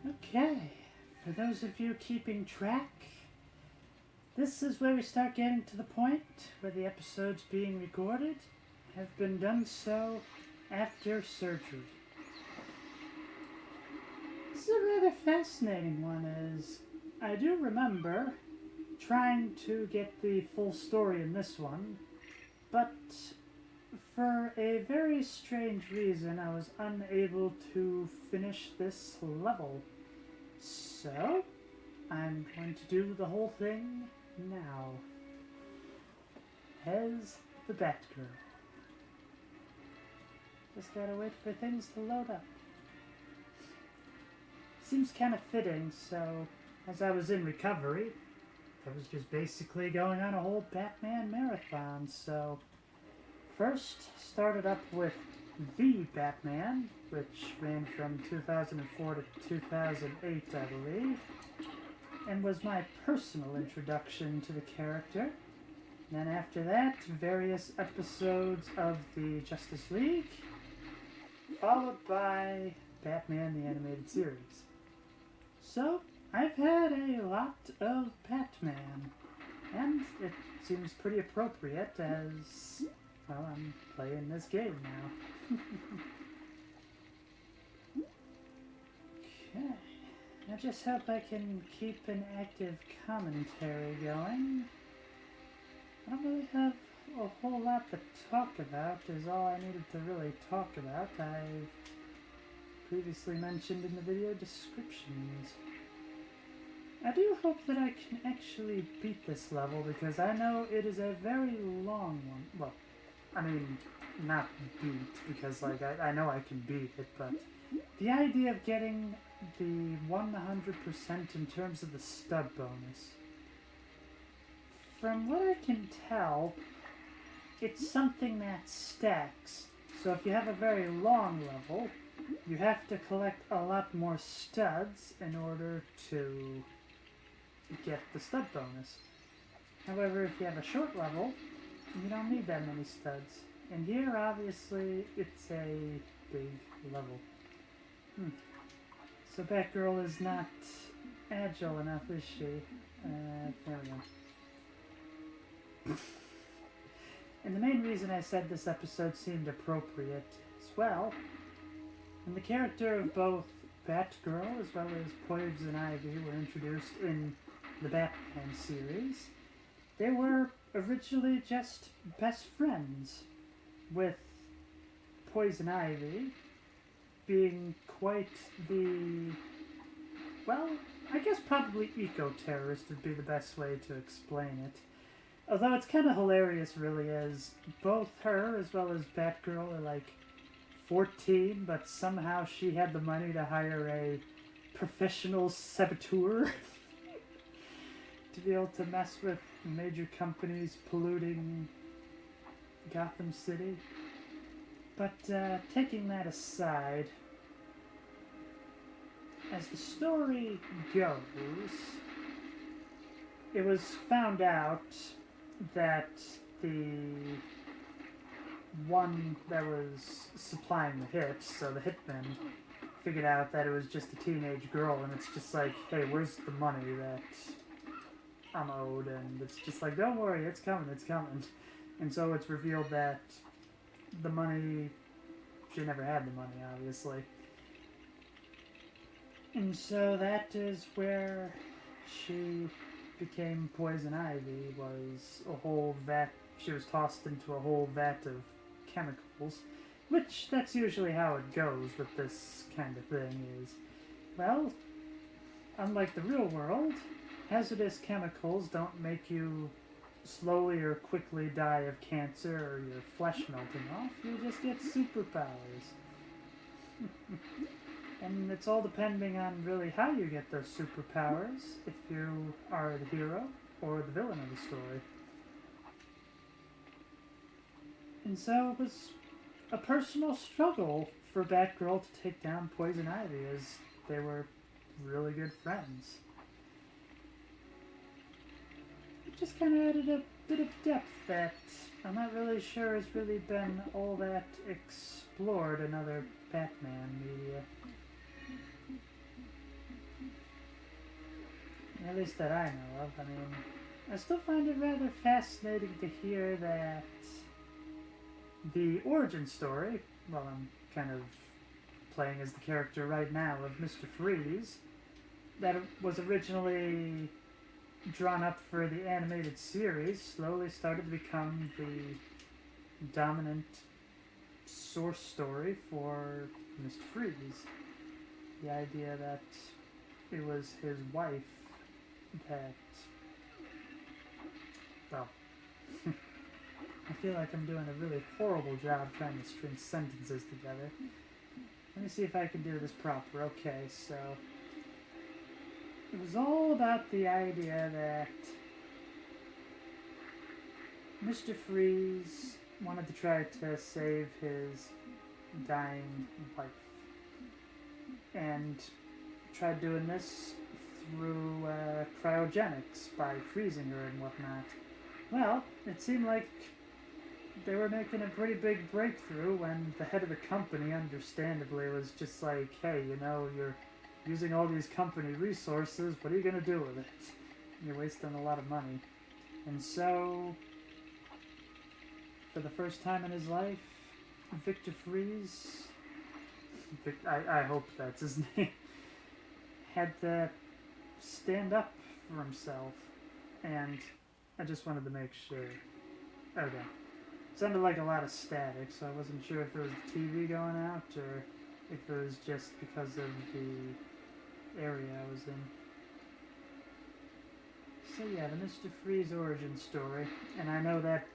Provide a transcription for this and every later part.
Okay, for those of you keeping track, this is where we start getting to the point where the episodes being recorded have been done so after surgery. This is a rather fascinating one, as I do remember trying to get the full story in this one, but for a very strange reason I was unable to finish this level. So, I'm going to do the whole thing now as the Batgirl. Just gotta wait for things to load up. Seems kind of fitting, so as I was in recovery, I was just basically going on a whole Batman marathon. So first started up with The Batman, which ran from 2004 to 2008, I believe, and was my personal introduction to the character. Then after that, various episodes of the Justice League, followed by Batman the Animated Series. So, I've had a lot of Batman, and it seems pretty appropriate as, well, I'm playing this game now. Okay, I just hope I can keep an active commentary going. I don't really have a whole lot to talk about, is all I needed to really talk about. I've previously mentioned in the video descriptions. I do hope that I can actually beat this level, because I know it is a very long one. Well, I mean, not beat, because like I know I can beat it, but the idea of getting the 100% in terms of the stud bonus. From what I can tell, it's something that stacks. So if you have a very long level, you have to collect a lot more studs in order to get the stud bonus. However, if you have a short level, you don't need that many studs. And here, obviously, it's a big level. So Batgirl is not agile enough, is she? There we go. And the main reason I said this episode seemed appropriate as well, and the character of both Batgirl as well as Poison Ivy were introduced in the Batman series. They were originally just best friends, with Poison Ivy being quite the, well, I guess probably eco-terrorist would be the best way to explain it. Although it's kind of hilarious, really, as both her as well as Batgirl are like 14, but somehow she had the money to hire a professional saboteur to be able to mess with major companies polluting Gotham City. But taking that aside, as the story goes, it was found out that the one that was supplying the hits, so the hitman, figured out that it was just a teenage girl, and it's just like, hey, where's the money that I'm owed? And it's just like, don't worry, it's coming, it's coming. And so it's revealed that the money, she never had the money, obviously. And so that is where she became Poison Ivy, was a whole vat, she was tossed into a whole vat of chemicals, which that's usually how it goes with this kind of thing is, well, unlike the real world, hazardous chemicals don't make you slowly or quickly die of cancer or your flesh melting off, you just get superpowers. And it's all depending on really how you get those superpowers, if you are the hero or the villain of the story. And so it was a personal struggle for Batgirl to take down Poison Ivy, as they were really good friends. It just kind of added a bit of depth that I'm not really sure has really been all that explored in other Batman media. At least that I know of. I mean, I still find it rather fascinating to hear that the origin story, well, I'm kind of playing as the character right now of Mr. Freeze, that it was originally drawn up for the animated series, slowly started to become the dominant source story for Mr. Freeze. The idea that it was his wife that, well, I feel like I'm doing a really horrible job trying to string sentences together. Let me see if I can do this proper. Okay, so it was all about the idea that Mr. Freeze wanted to try to save his dying wife, and tried doing this through cryogenics by freezing her and whatnot. Well, it seemed like they were making a pretty big breakthrough when the head of the company, understandably, was just like, hey, you know, you're using all these company resources, what are you going to do with it? You're wasting a lot of money. And so, for the first time in his life, Victor Freeze, I hope that's his name, had to stand up for himself. And I just wanted to make sure. Okay. Sounded like a lot of static, so I wasn't sure if it was the TV going out or if it was just because of the area I was in. So yeah, the Mr. Freeze origin story, and I know that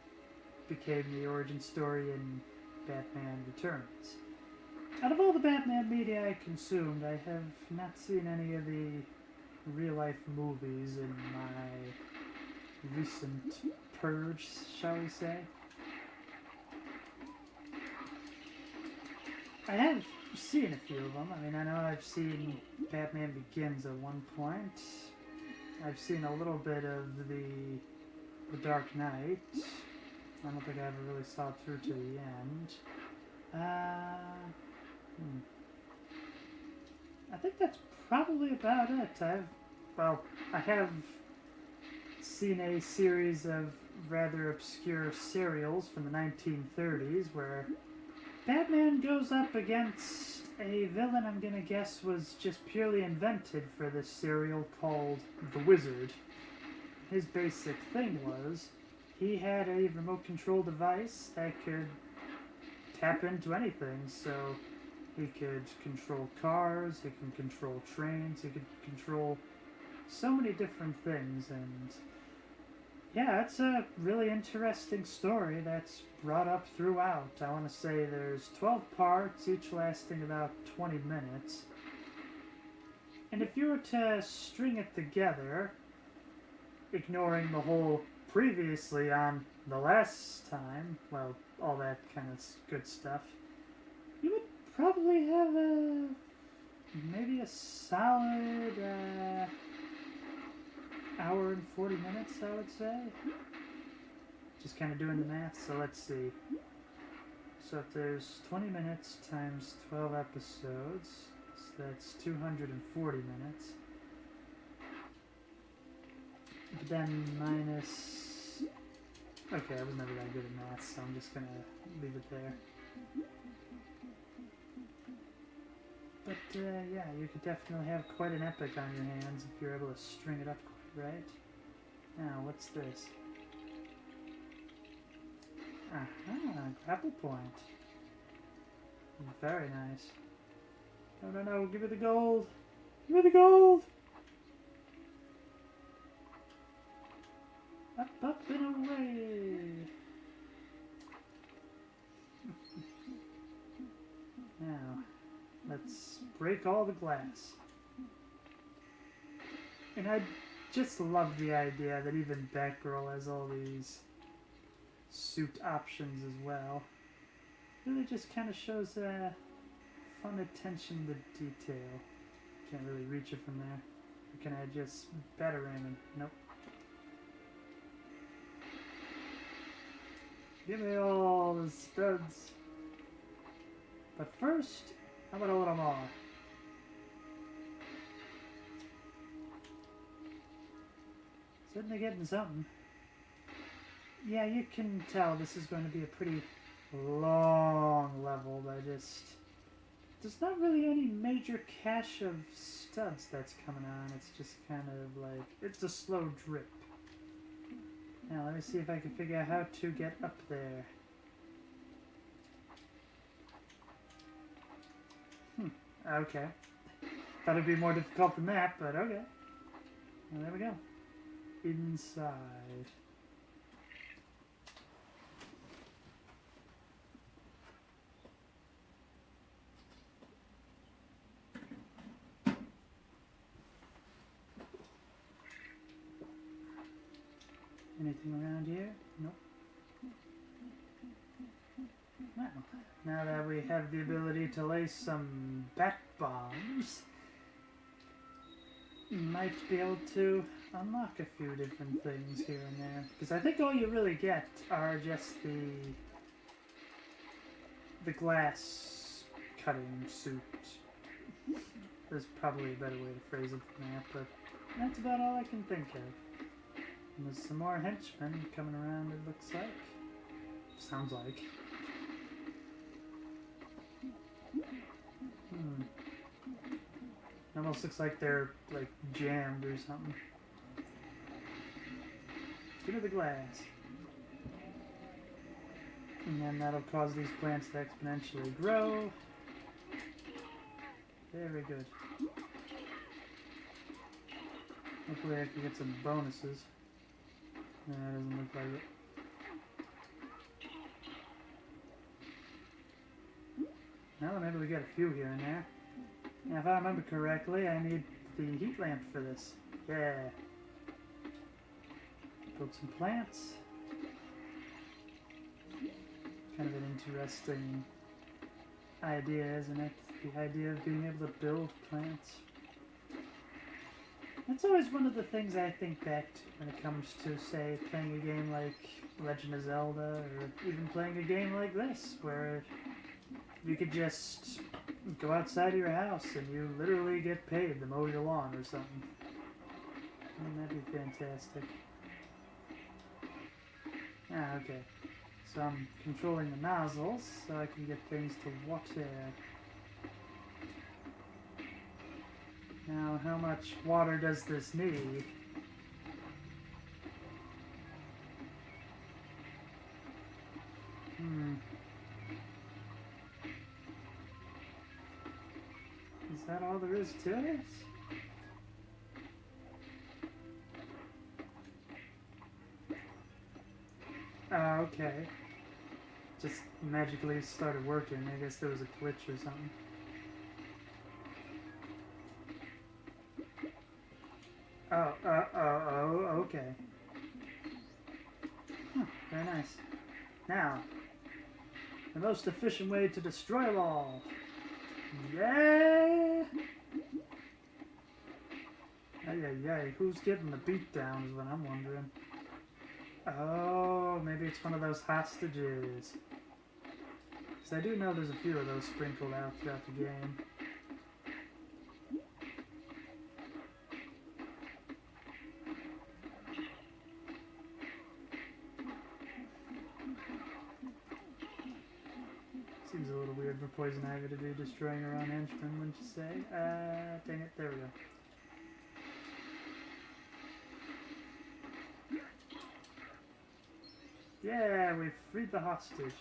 became the origin story in Batman Returns. Out of all the Batman media I consumed, I have not seen any of the real-life movies in my recent purge, shall we say. I have seen a few of them. I mean, I know I've seen Batman Begins at one point. I've seen a little bit of the Dark Knight. I don't think I ever really saw it through to the end. I think that's probably about it. I have seen a series of rather obscure serials from the 1930s where Batman goes up against a villain I'm gonna guess was just purely invented for this serial called The Wizard. His basic thing was he had a remote control device that could tap into anything, so he could control cars, he can control trains, he could control so many different things, and yeah, it's a really interesting story that's brought up throughout. I want to say there's 12 parts, each lasting about 20 minutes. And if you were to string it together, ignoring the whole previously on the last time, well, all that kind of good stuff, you would probably have maybe a solid hour and 40 minutes, I would say. Just kind of doing the math, so let's see. So if there's 20 minutes times 12 episodes, so that's 240 minutes. But then minus... Okay, I was never that good at math, so I'm just gonna leave it there. But yeah, you could definitely have quite an epic on your hands if you're able to string it up quite right. Now, what's this? Aha, grapple point. Very nice. No, give me the gold! Give me the gold! Up and away! Now, let's break all the glass. And I just love the idea that even Batgirl has all these suit options as well. Really just kind of shows fun attention to detail. Can't really reach it from there. Or can I just batarang him? Nope. Give me all the studs. But first, how about a little more? Certainly getting something. Yeah, you can tell this is going to be a pretty long level. There's not really any major cache of studs that's coming on. It's just kind of like, it's a slow drip. Now, let me see if I can figure out how to get up there. Okay. Thought it'd be more difficult than that, but okay. Well, there we go. Inside. Anything around here? Nope. Well, now that we have the ability to lay some bat bombs, you might be able to unlock a few different things here and there. Because I think all you really get are just the glass cutting suit. There's probably a better way to phrase it than that, but that's about all I can think of. And there's some more henchmen coming around, it looks like. Sounds like. It almost looks like they're, like, jammed or something. Give me the glass. And then that'll cause these plants to exponentially grow. Very good. Hopefully I can get some bonuses. Nah, it doesn't look like it. Well, maybe we get a few here and there. Now, if I remember correctly, I need the heat lamp for this. Yeah. Build some plants. Kind of an interesting idea, isn't it? The idea of being able to build plants. That's always one of the things I think back to when it comes to, say, playing a game like Legend of Zelda, or even playing a game like this, where you could just go outside of your house and you literally get paid to mow your lawn or something. Wouldn't that be fantastic? Ah, okay. So I'm controlling the nozzles so I can get things to water. Now, how much water does this need? Is that all there is to it? Okay. Just magically started working. I guess there was a glitch or something. Okay. Huh, very nice. Now, the most efficient way to destroy them all. Yeah! Ay, who's getting the beat down is what I'm wondering. Oh, maybe it's one of those hostages. Because I do know there's a few of those sprinkled out throughout the game. Seems a little weird for Poison Ivy to be destroying her own henchmen, wouldn't you say? Dang it, there we go. Yeah, we freed the hostage.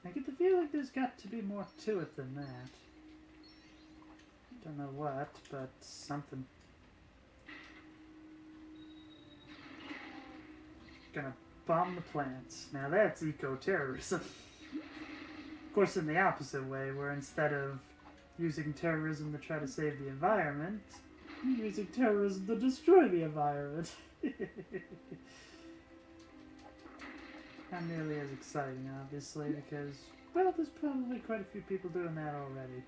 I get the feeling there's got to be more to it than that. Don't know what, but something. Gonna bomb the plants. Now that's eco-terrorism. Of course, in the opposite way, where instead of using terrorism to try to save the environment, you're using terrorism to destroy the environment. Not nearly as exciting, obviously, because, well, there's probably quite a few people doing that already.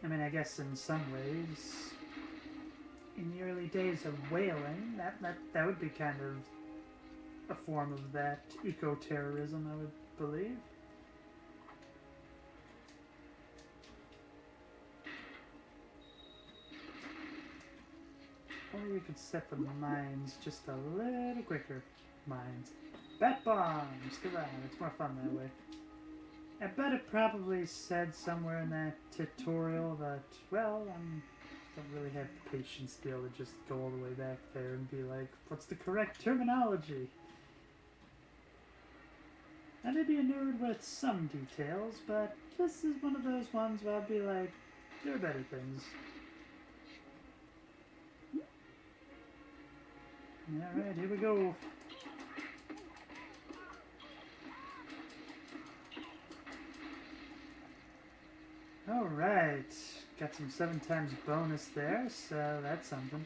I mean, I guess in some ways, in the early days of whaling, that would be kind of a form of that eco-terrorism, I would believe. Or you could set the mines just a little quicker. Mines. Bat bombs! Come on, it's more fun that way. I bet it probably said somewhere in that tutorial that, well, I don't really have the patience to be able to just go all the way back there and be like, what's the correct terminology? I may be a nerd with some details, but this is one of those ones where I'll be like, there are better things. Alright, here we go. Alright, got some 7 times bonus there, so that's something.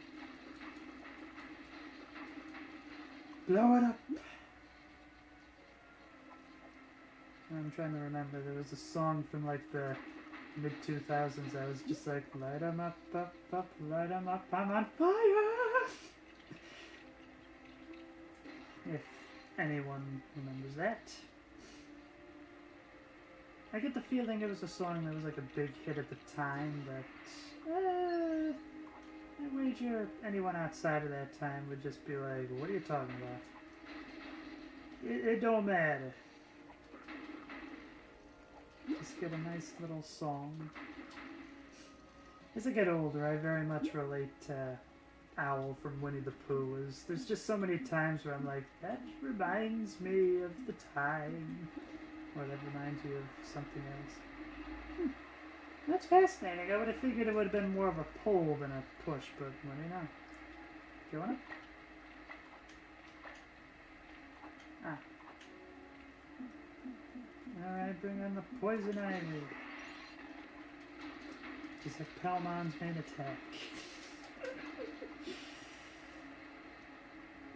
Blow it up! I'm trying to remember, there was a song from like the mid-2000s I was just like, light 'em up, up, up, light 'em up, I'm on fire! If anyone remembers that. I get the feeling it was a song that was like a big hit at the time, but I wager anyone outside of that time would just be like, what are you talking about? It don't matter. Just get a nice little song. As I get older, I very much relate to Owl from Winnie the Pooh. There's just so many times where I'm like, that reminds me of the time. Or that reminds you of something else. That's fascinating. I would have figured it would have been more of a pull than a push, but what do you know? Going up? Ah. Alright, bring on the poison ivy. Just like Palmon's main attack.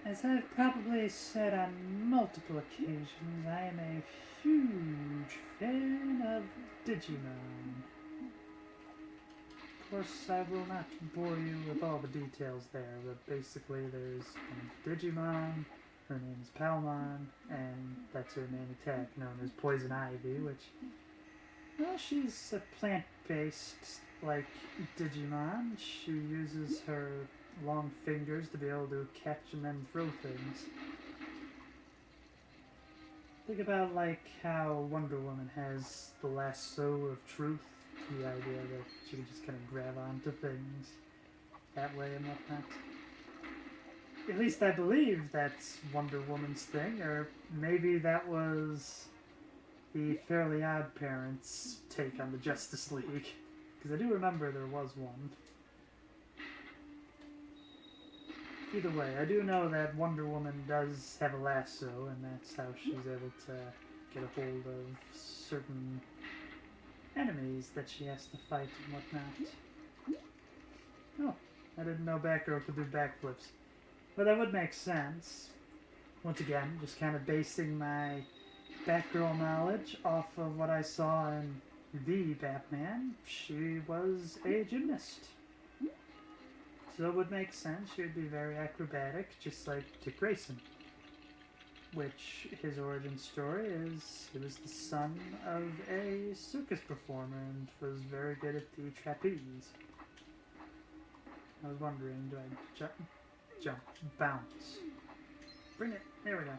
As I've probably said on multiple occasions, I am a huge fan of Digimon. Of course, I will not bore you with all the details there, but basically there's Digimon, her name is Palmon, and that's her main attack, known as Poison Ivy, which, well, she's a plant-based, like, Digimon. She uses her long fingers to be able to catch and then throw things. Think about like how Wonder Woman has the lasso of truth, the idea that she can just kind of grab onto things that way and whatnot. At least I believe that's Wonder Woman's thing, or maybe that was the Fairly Odd Parents' take on the Justice League, because I do remember there was one. Either way, I do know that Wonder Woman does have a lasso, and that's how she's able to get a hold of certain enemies that she has to fight and whatnot. Oh, I didn't know Batgirl could do backflips. But that would make sense. Once again, just kind of basing my Batgirl knowledge off of what I saw in the Batman. She was a gymnast. So it would make sense. She would be very acrobatic, just like Dick Grayson. Which, his origin story is, he was the son of a circus performer and was very good at the trapeze. I was wondering, do I jump, bounce? Bring it, there we go.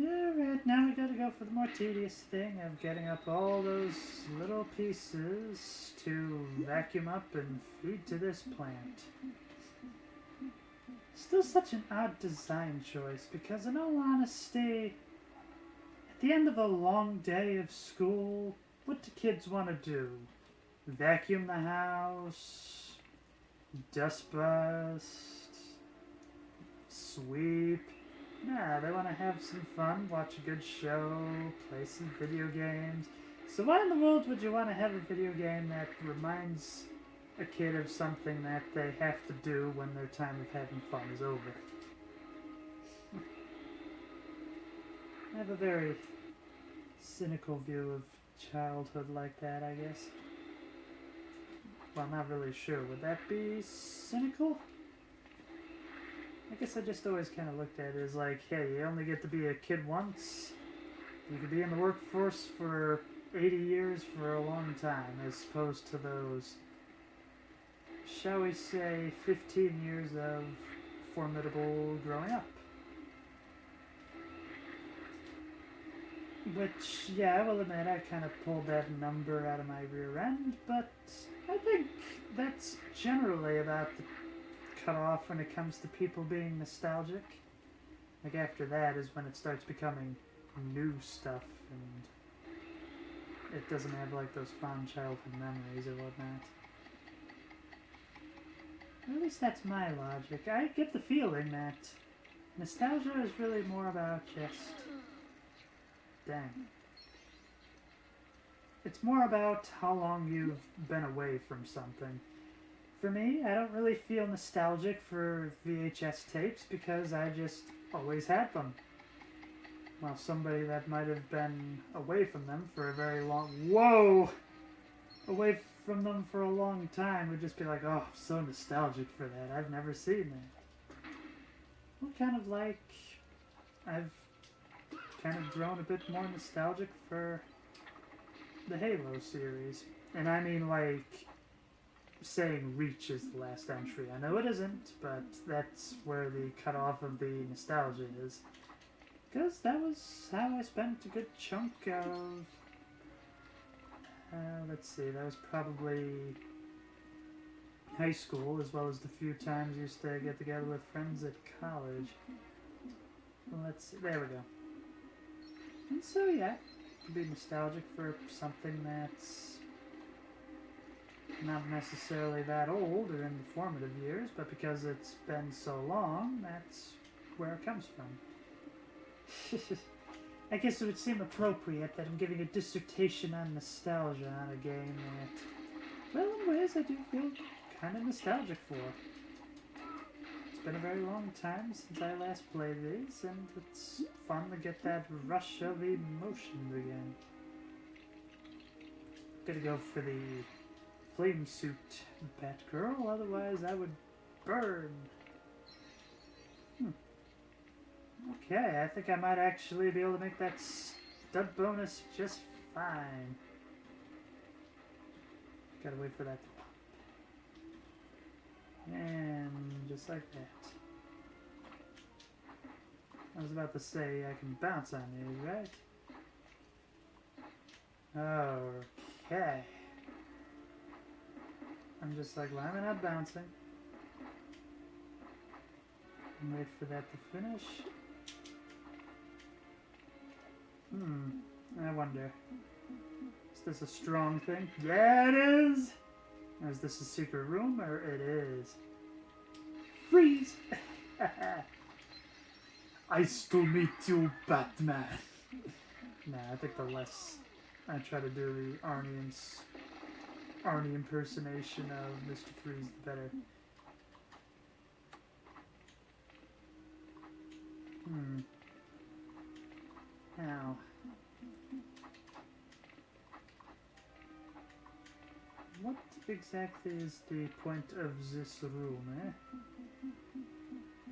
Alright, now we gotta go for the more tedious thing of getting up all those little pieces to vacuum up and feed to this plant. Still such an odd design choice, because in all honesty, at the end of a long day of school, what do kids want to do? Vacuum the house? Dust bust? Sweep? Nah, they want to have some fun, watch a good show, play some video games. So why in the world would you want to have a video game that reminds a kid of something that they have to do when their time of having fun is over? I have a very cynical view of childhood like that, I guess. Well, I'm not really sure. Would that be cynical? I guess I just always kind of looked at it as like, hey, you only get to be a kid once. You could be in the workforce for 80 years for a long time, as opposed to those, shall we say, 15 years of formidable growing up. Which, yeah, I will admit, I kind of pulled that number out of my rear end, but I think that's generally about the cutoff when it comes to people being nostalgic. Like, after that is when it starts becoming new stuff, and it doesn't have, like, those fond childhood memories or whatnot. At least that's my logic. I get the feeling that nostalgia is really more about just... dang. It's more about how long you've been away from something. For me, I don't really feel nostalgic for VHS tapes because I just always had them. While somebody that might have been away from them for a very long... Whoa! Away from them for a long time would just be like, oh, I'm so nostalgic for that. I've never seen that. Well, kind of like... I've kind of grown a bit more nostalgic for the Halo series. And I mean, like, saying Reach is the last entry. I know it isn't, but that's where the cutoff of the nostalgia is. Because that was how I spent a good chunk of... let's see, that was probably high school, as well as the few times I used to get together with friends at college. Well, let's see, there we go. And so, yeah, could be nostalgic for something that's not necessarily that old or in the formative years, but because it's been so long, that's where it comes from. I guess it would seem appropriate that I'm giving a dissertation on nostalgia on a game that, well, in ways I do feel kind of nostalgic for. It's been a very long time since I last played these, and it's fun to get that rush of emotions again. Gotta go for the flame suit Batgirl, otherwise I would burn. Okay, I think I might actually be able to make that stud bonus just fine. Gotta wait for that to pop. And just like that. I was about to say I can bounce on these, right? Okay. I'm just like, why am I not bouncing? And wait for that to finish. I wonder. Is this a strong thing? Yeah, it is! Or is this a secret room? Or it is. Freeze! I still meet you, Batman. Nah, I think the less I try to do the Arnie impersonation of Mr. Freeze, the better. Now, what exactly is the point of this room, eh?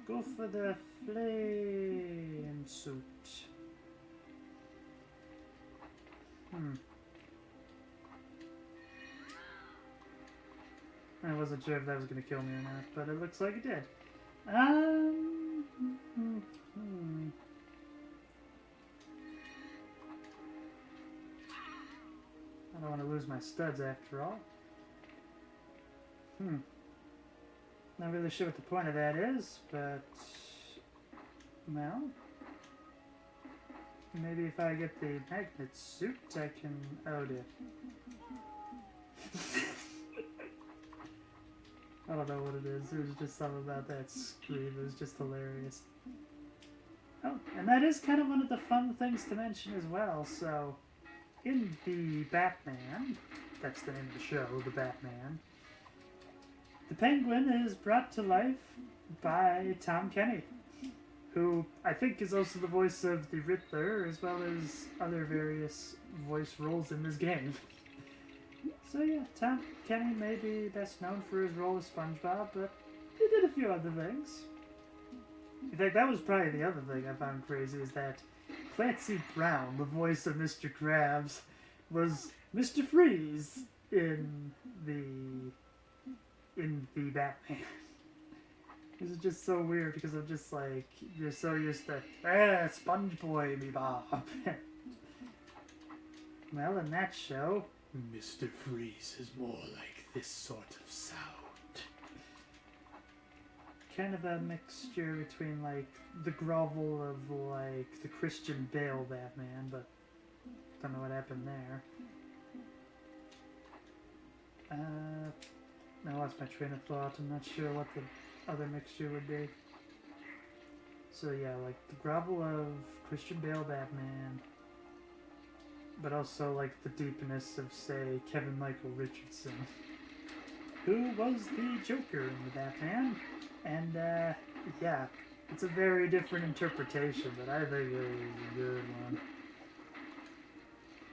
Go for the flame suit. I wasn't sure if that was going to kill me or not, but it looks like it did. I don't want to lose my studs after all. Not really sure what the point of that is, but... well... maybe if I get the magnet suit, I can... oh dear. I don't know what it is. It was just something about that scream. It was just hilarious. Oh, and that is kind of one of the fun things to mention as well, so... in the Batman, that's the name of the show, the Batman, the Penguin is brought to life by Tom Kenny, who I think is also the voice of the Riddler, as well as other various voice roles in this game. So yeah, Tom Kenny may be best known for his role as SpongeBob, but he did a few other things. In fact, that was probably the other thing I found crazy, is that Clancy Brown, the voice of Mr. Krabs, was Mr. Freeze in the Batman. This is just so weird because I'm just like, you're so used to, Sponge Boy, me Bob. Well, in that show, Mr. Freeze is more like this sort of sound. Kind of a mixture between, like, the grovel of, like, the Christian Bale Batman, but don't know what happened there. I lost my train of thought. I'm not sure what the other mixture would be. So yeah, like the grovel of Christian Bale Batman, but also like the deepness of, say, Kevin Michael Richardson, who was the Joker in the Batman. And yeah, it's a very different interpretation, but I think it was a good one.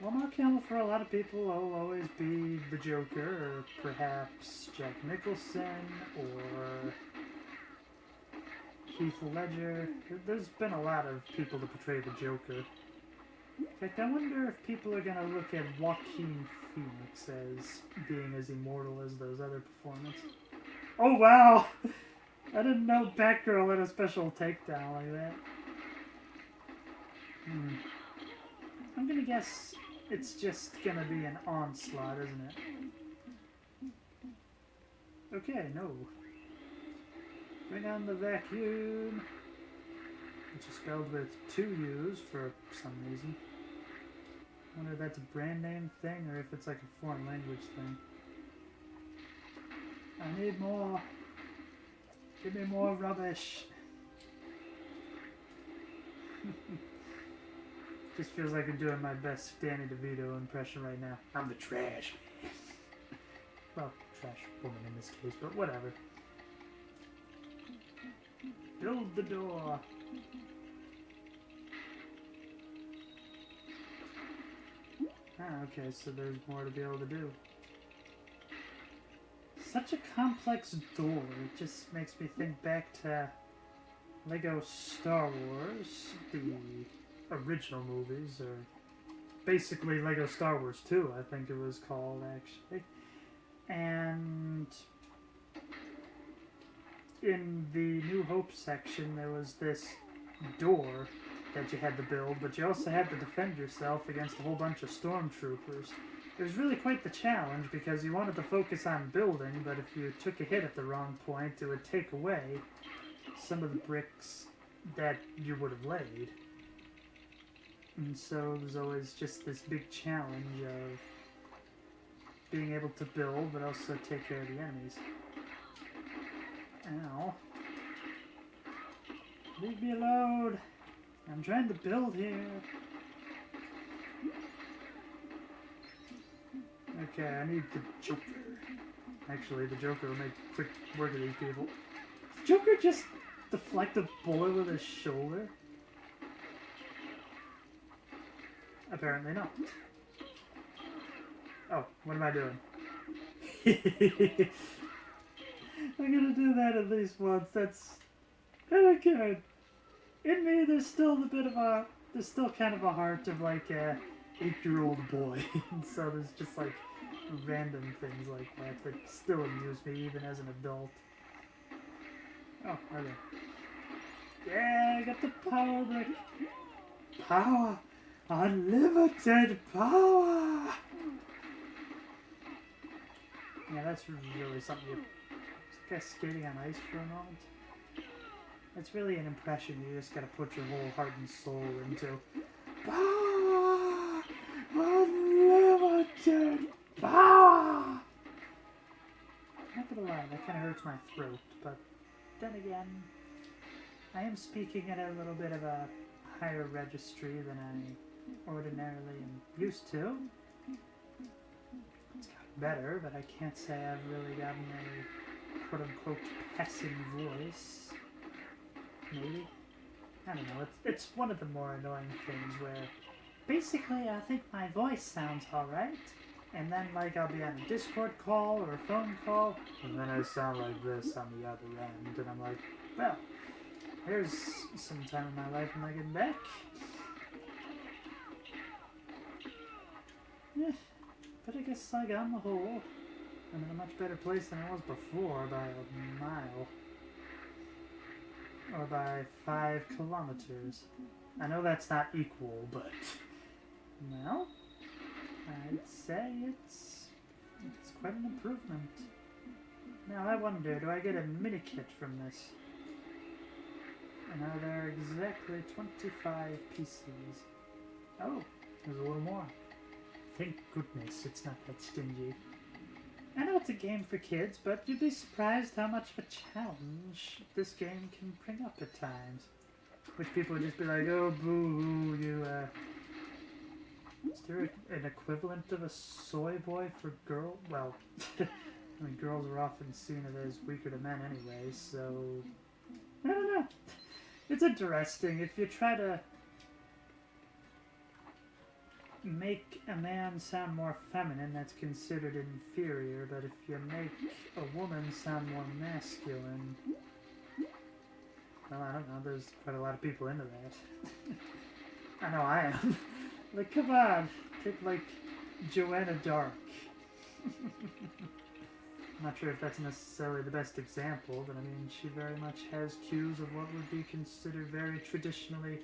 Well, Mark Hamill, for a lot of people, will always be the Joker, or perhaps Jack Nicholson, or Heath Ledger. There's been a lot of people to portray the Joker. In fact, I wonder if people are going to look at Joaquin Phoenix as being as immortal as those other performances. Oh, wow! I didn't know Batgirl had a special takedown like that. I'm going to guess it's just going to be an onslaught, isn't it? Okay, no. Bring on the vacuum. Which is spelled with 2 U's for some reason. I wonder if that's a brand name thing or if it's like a foreign language thing. I need more. Give me more rubbish. Just feels like I'm doing my best Danny DeVito impression right now. I'm the trash man. Well, trash woman in this case, but whatever. Build the door. Ah, okay, so there's more to be able to do. Such a complex door. It just makes me think back to Lego Star Wars, the original movies, or basically Lego Star Wars 2, I think it was called, actually. And in the New Hope section, there was this door that you had to build, but you also had to defend yourself against a whole bunch of stormtroopers. It was really quite the challenge because you wanted to focus on building, but if you took a hit at the wrong point, it would take away some of the bricks that you would have laid. And so it was always just this big challenge of being able to build, but also take care of the enemies. Ow. Leave me alone! I'm trying to build here. Okay, I need the Joker. Actually, the Joker will make quick work of these people. Does the Joker just deflect a bullet with his shoulder? Apparently not. Oh, what am I doing? I'm gonna do that at least once. That's okay. In me, there's still kind of a heart of like a 8-year-old boy, and so there's just like random things like that still amuse me even as an adult. Oh, okay. Yeah, I got the power brick. Power, unlimited power. Yeah, that's really something. It's like skating on ice for a moment. It's really an impression you just gotta put your whole heart and soul into. Power! Unlimited power! Not gonna lie, that kinda hurts my throat, but then again, I am speaking at a little bit of a higher registry than I ordinarily am used to. It's gotten better, but I can't say I've really gotten a quote-unquote passing voice. Maybe? I don't know. It's one of the more annoying things where basically I think my voice sounds alright, and then like I'll be on a Discord call or a phone call, and then I sound like this on the other end, and I'm like, well, There's some time in my life when I get back. Yeah, but I guess, like, on the whole, I'm in a much better place than I was before by a mile. Or by 5 kilometers. I know that's not equal, but... well, I'd say it's quite an improvement. Now I wonder, do I get a mini kit from this? And are there exactly 25 PCs? Oh, there's a little more. Thank goodness it's not that stingy. I know it's a game for kids, but you'd be surprised how much of a challenge this game can bring up at times. Which people would just be like, oh boo, you is there an equivalent of a soy boy for girl? Well, I mean, girls are often seen as weaker than men anyway, so... I don't know. It's interesting. If you try to make a man sound more feminine, that's considered inferior, but if you make a woman sound more masculine... well, I don't know, there's quite a lot of people into that. I know I am. Like, come on, take, like, Joanna Dark. I'm not sure if that's necessarily the best example, but I mean, she very much has cues of what would be considered very traditionally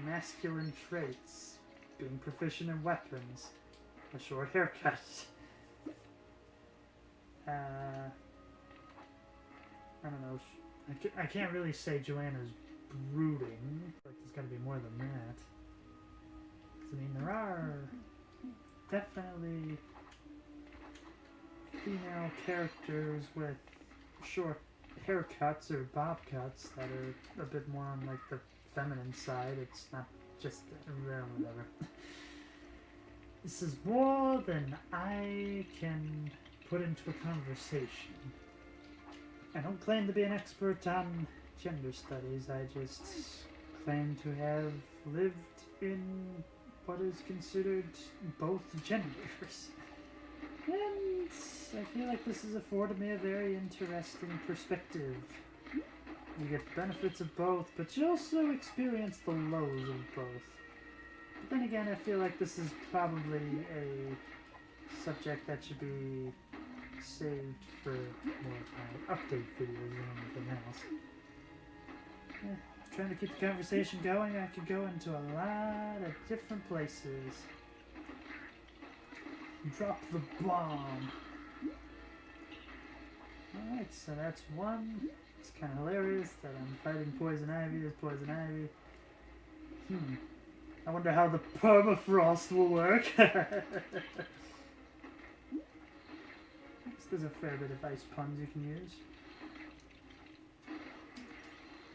masculine traits. Being proficient in weapons, a short haircut. I don't know, I can't really say Joanna's brooding, like there's gotta be more than that. I mean, there are definitely female characters with short haircuts or bob cuts that are a bit more on like the feminine side. It's not just whatever. This is more than I can put into a conversation. I don't claim to be an expert on gender studies. I just claim to have lived in what is considered both genders. And I feel like this has afforded me a very interesting perspective. You get the benefits of both, but you also experience the lows of both. But then again, I feel like this is probably a subject that should be saved for more update videos than anything else. Yeah. Trying to keep the conversation going, I could go into a lot of different places. Drop the bomb. Alright, so that's one. It's kind of hilarious that I'm fighting Poison Ivy as Poison Ivy. I wonder how the permafrost will work. There's a fair bit of ice puns you can use.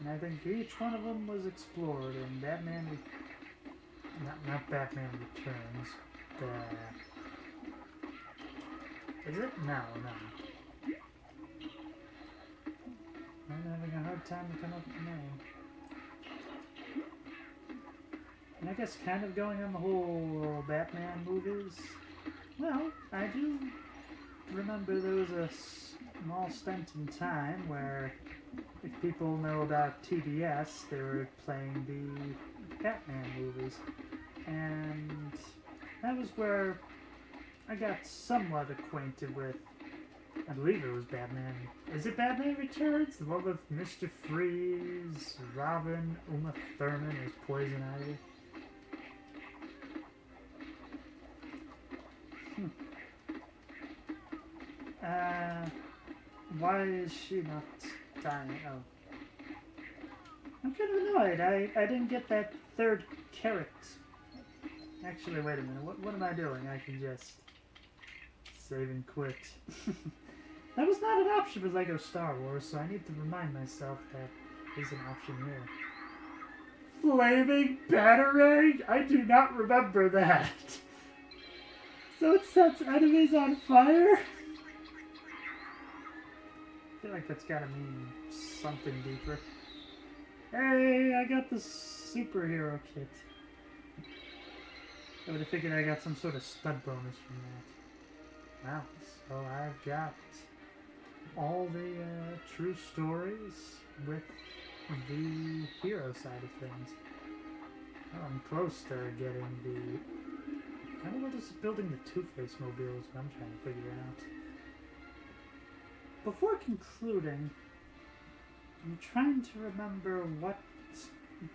And I think each one of them was explored in Batman... Not Batman Returns. Is it? No. I'm having a hard time to come up with a name. And I guess kind of going on the whole Batman movies. Well, I do remember there was a small stint in time where, if people know about TBS, they were playing the Batman movies. And that was where I got somewhat acquainted with, I believe it was Batman. Is it Batman Returns? The one with Mr. Freeze, Robin, Uma Thurman as Poison Ivy? Why is she not dying? Oh. I'm kind of annoyed. I didn't get that third carrot. Actually, wait a minute. What am I doing? I can just save and quit. That was not an option with LEGO Star Wars, so I need to remind myself that is an option here. Flaming Batarang? I do not remember that. So it sets enemies on fire? I feel like that's gotta mean something deeper. Hey, I got the superhero kit. I would have figured I got some sort of stud bonus from that. Wow, so I've got all the true stories with the hero side of things. Oh, I'm close to getting the... I don't know what is building the Two-Face mobile is what I'm trying to figure out. Before concluding, I'm trying to remember what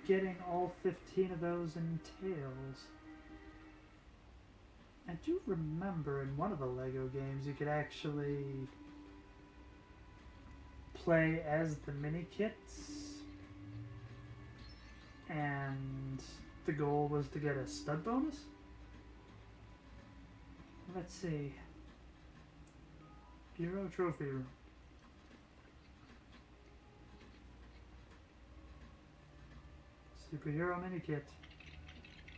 getting all 15 of those entails. I do remember in one of the Lego games you could actually play as the mini-kits, and the goal was to get a stud bonus? Let's see. Hero trophy room. Superhero mini kit.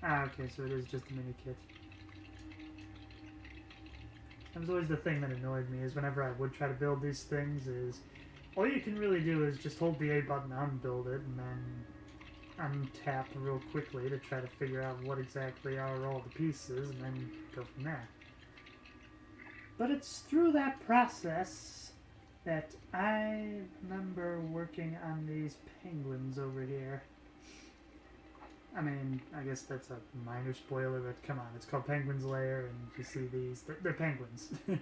Ah, okay, so it is just a mini kit. That was always the thing that annoyed me, is whenever I would try to build these things, is all you can really do is just hold the A button to unbuild it, and then untap real quickly to try to figure out what exactly are all the pieces, and then go from there. But it's through that process that I remember working on these penguins over here. I mean, I guess that's a minor spoiler, but come on, it's called Penguin's Lair, and you see these, they're penguins. The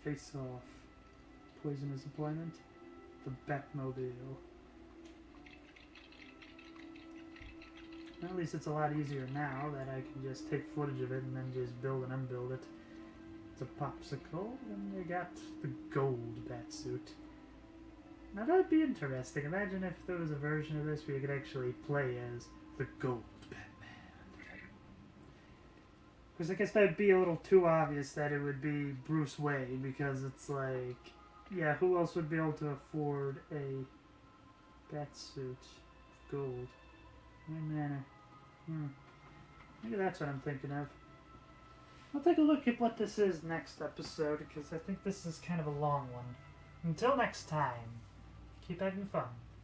face-off, poisonous appointment, the Batmobile. At least it's a lot easier now that I can just take footage of it and then just build and unbuild it. It's a popsicle, and they got the gold batsuit. Now that would be interesting. Imagine if there was a version of this where you could actually play as the gold Batman. Because I guess that would be a little too obvious that it would be Bruce Wayne, because it's like, yeah, who else would be able to afford a batsuit of gold? Wayne Manor. Maybe that's what I'm thinking of. I'll take a look at what this is next episode, because I think this is kind of a long one. Until next time, keep having fun.